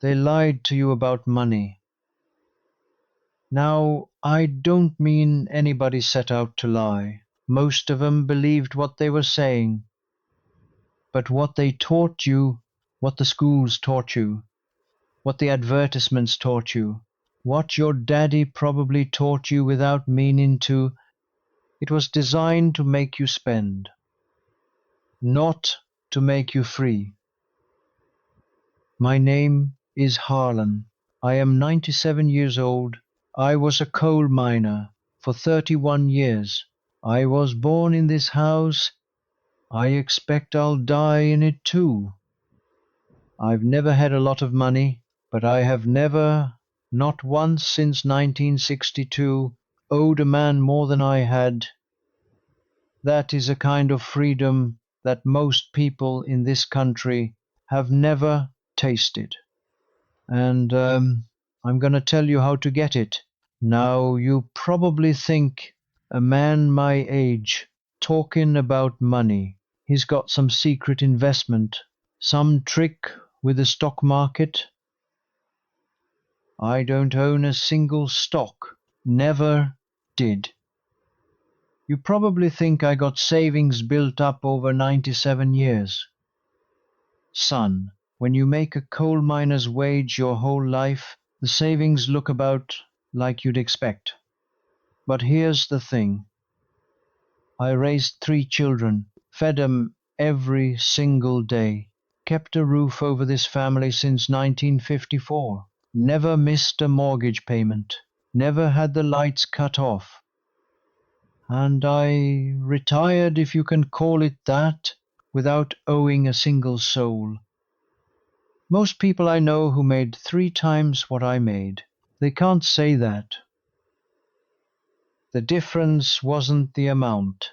They lied to you about money. Now, I don't mean anybody set out to lie. Most of 'em believed what they were saying. But what they taught you, what the schools taught you, what the advertisements taught you, what your daddy probably taught you without meaning to, it was designed to make you spend, not to make you free. My name is Harlan. I am 97 years old. I was a coal miner for 31 years. I was born in this house. I expect I'll die in it too. I've never had a lot of money, but I have never, not once since 1962, owed a man more than I had. That is a kind of freedom that most people in this country have never tasted. And I'm going to tell you how to get it. Now, you probably think a man my age talking about money, he's got some secret investment, some trick with the stock market. I don't own a single stock, never did. You probably think I got savings built up over 97 years. Son, when you make a coal miner's wage your whole life, the savings look about like you'd expect. But here's the thing. I raised 3 children, fed 'em every single day, kept a roof over this family since 1954, never missed a mortgage payment, never had the lights cut off. And I retired, if you can call it that, without owing a single soul. Most people I know who made 3 times what I made, they can't say that. The difference wasn't the amount.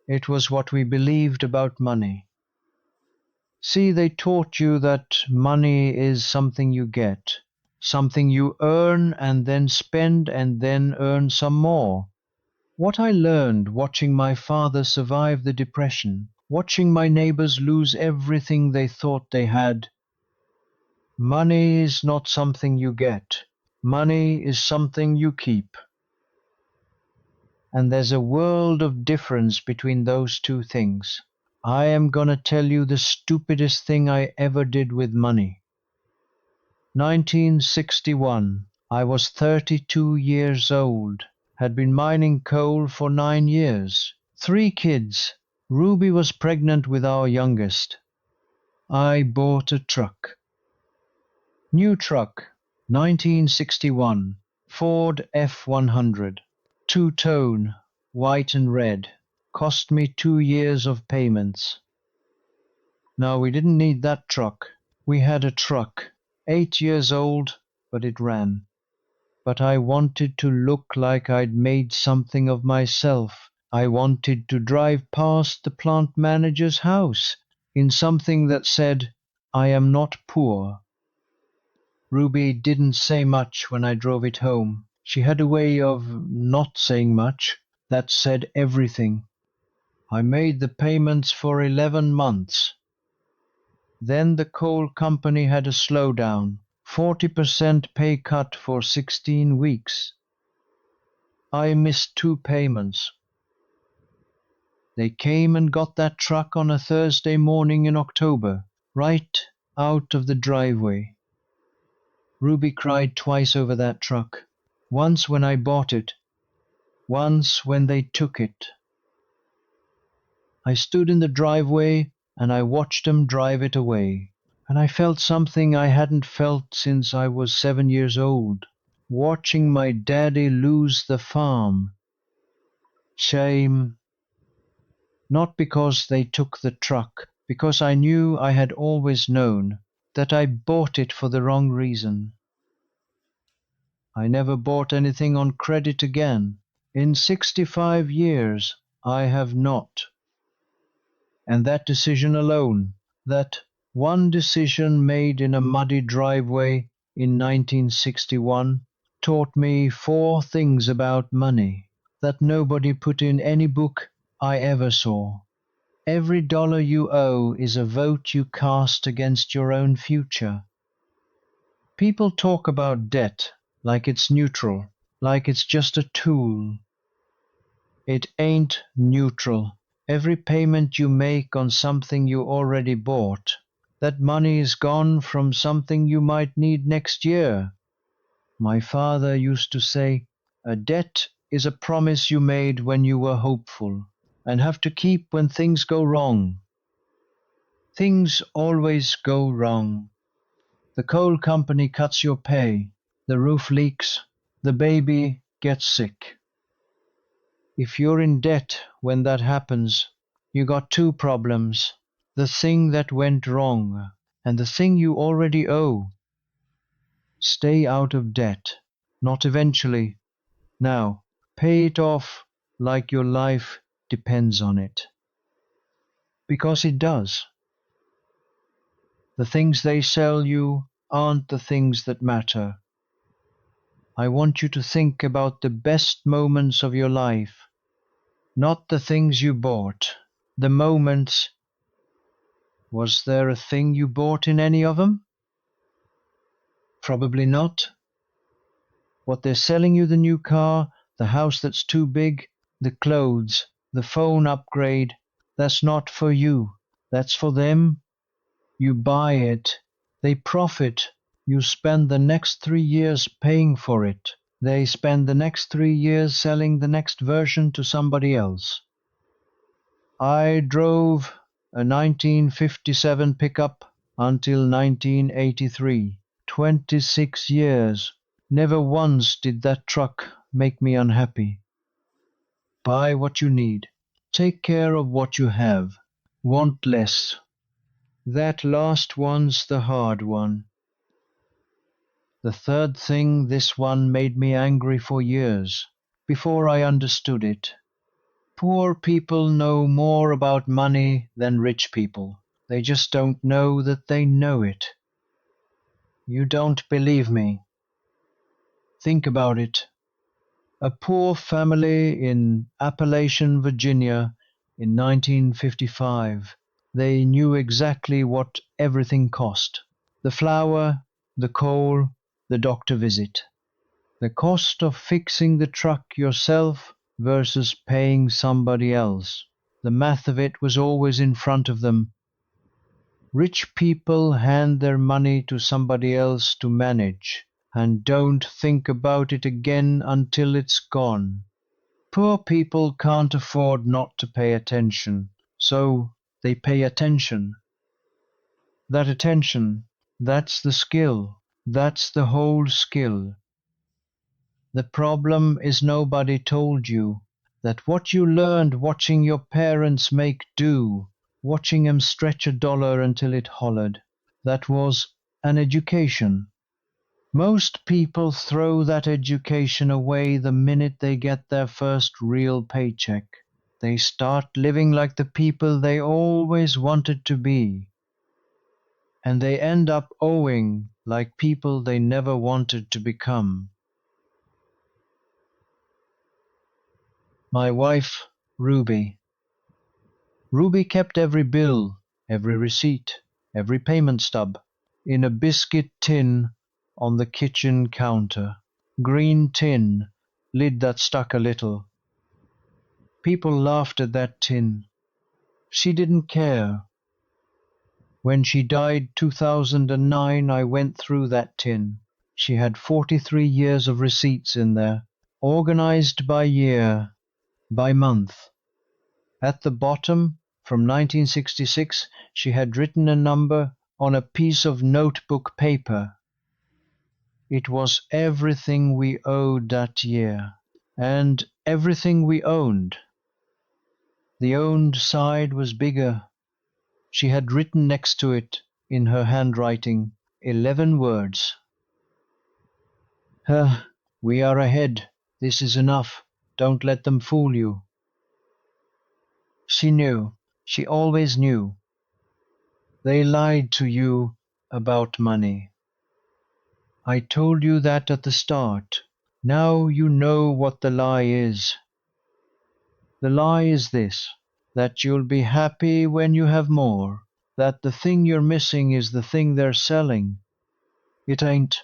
It was what we believed about money. See, they taught you that money is something you get, something you earn and then spend and then earn some more. What I learned watching my father survive the Depression, watching my neighbors lose everything they thought they had. Money is not something you get. Money is something you keep. And there's a world of difference between those two things. I am gonna tell you the stupidest thing I ever did with money. 1961. I was 32 years old. Had been mining coal for 9 years. 3 kids. Ruby was pregnant with our youngest. I bought a truck. New truck. 1961. Ford F100. 2-tone, white and red. Cost me 2 years of payments. Now, we didn't need that truck. We had a truck, 8 years old, but it ran. But I wanted to look like I'd made something of myself. I wanted to drive past the plant manager's house in something that said, "I am not poor." Ruby didn't say much when I drove it home. She had a way of not saying much that said everything. I made the payments for 11 months. Then the coal company had a slowdown, 40% pay cut for 16 weeks. I missed 2 payments. They came and got that truck on a Thursday morning in October, right out of the driveway. Ruby cried twice over that truck. Once when I bought it, once when they took it. I stood in the driveway and I watched them drive it away. And I felt something I hadn't felt since I was 7 years old, watching my daddy lose the farm. Shame. Not because they took the truck, because I knew I had always known that I bought it for the wrong reason. I never bought anything on credit again. In 65 years, I have not. And that decision alone, that one decision made in a muddy driveway in 1961, taught me 4 things about money that nobody put in any book I ever saw. Every dollar you owe is a vote you cast against your own future. People talk about debt like it's neutral, like it's just a tool. It ain't neutral. Every payment you make on something you already bought, that money is gone from something you might need next year. My father used to say, a debt is a promise you made when you were hopeful and have to keep when things go wrong. Things always go wrong. The coal company cuts your pay, the roof leaks, the baby gets sick. If you're in debt when that happens, you got two problems. The thing that went wrong and the thing you already owe. Stay out of debt. Not eventually. Now, pay it off like your life depends on it. Because it does. The things they sell you aren't the things that matter. I want you to think about the best moments of your life, not the things you bought. The moments. Was there a thing you bought in any of them? Probably not. What they're selling you, the new car, the house that's too big, the clothes, the phone upgrade, that's not for you. That's for them. You buy it. They profit. You spend the next 3 years paying for it. They spend the next 3 years selling the next version to somebody else. I drove a 1957 pickup until 1983. 26 years. Never once did that truck make me unhappy. Buy what you need. Take care of what you have. Want less. That last one's the hard one. The third thing, this one made me angry for years, before I understood it. Poor people know more about money than rich people. They just don't know that they know it. You don't believe me. Think about it. A poor family in Appalachian Virginia in 1955. They knew exactly what everything cost. The flour, the coal, the doctor visit. The cost of fixing the truck yourself versus paying somebody else. The math of it was always in front of them. Rich people hand their money to somebody else to manage and don't think about it again until it's gone. Poor people can't afford not to pay attention, so they pay attention. That attention, that's the skill. That's the whole skill. The problem is nobody told you that what you learned watching your parents make do, watching 'em stretch a dollar until it hollered, that was an education. Most people throw that education away the minute they get their first real paycheck. They start living like the people they always wanted to be. And they end up owing like people they never wanted to become. My wife, Ruby. Ruby kept every bill, every receipt, every payment stub in a biscuit tin on the kitchen counter. Green tin, lid that stuck a little. People laughed at that tin. She didn't care. When she died 2009, I went through that tin. She had 43 years of receipts in there, organized by year, by month. At the bottom, from 1966, she had written a number on a piece of notebook paper. It was everything we owed that year, and everything we owned. The owned side was bigger. She had written next to it, in her handwriting, 11 words. We are ahead. This is enough. Don't let them fool you. She knew. She always knew. They lied to you about money. I told you that at the start. Now you know what the lie is. The lie is this, that you'll be happy when you have more, that the thing you're missing is the thing they're selling. It ain't.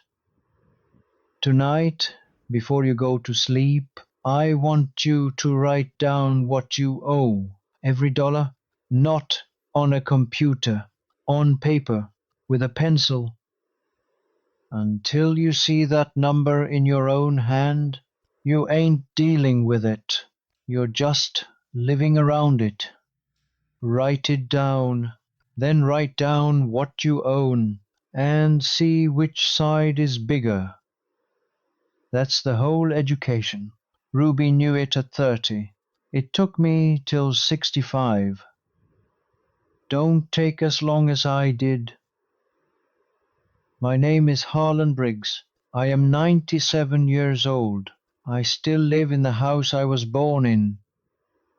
Tonight, before you go to sleep, I want you to write down what you owe, every dollar, not on a computer, on paper, with a pencil. Until you see that number in your own hand, you ain't dealing with it. You're just living around it. Write it down, then write down what you own and see which side is bigger. That's the whole education. Ruby knew it at 30. It took me till 65. Don't take as long as I did. My name is Harlan Briggs. I am 97 years old. I still live in the house I was born in.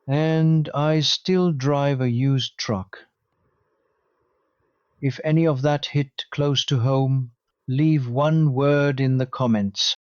And I still drive a used truck. If any of that hit close to home, leave one word in the comments.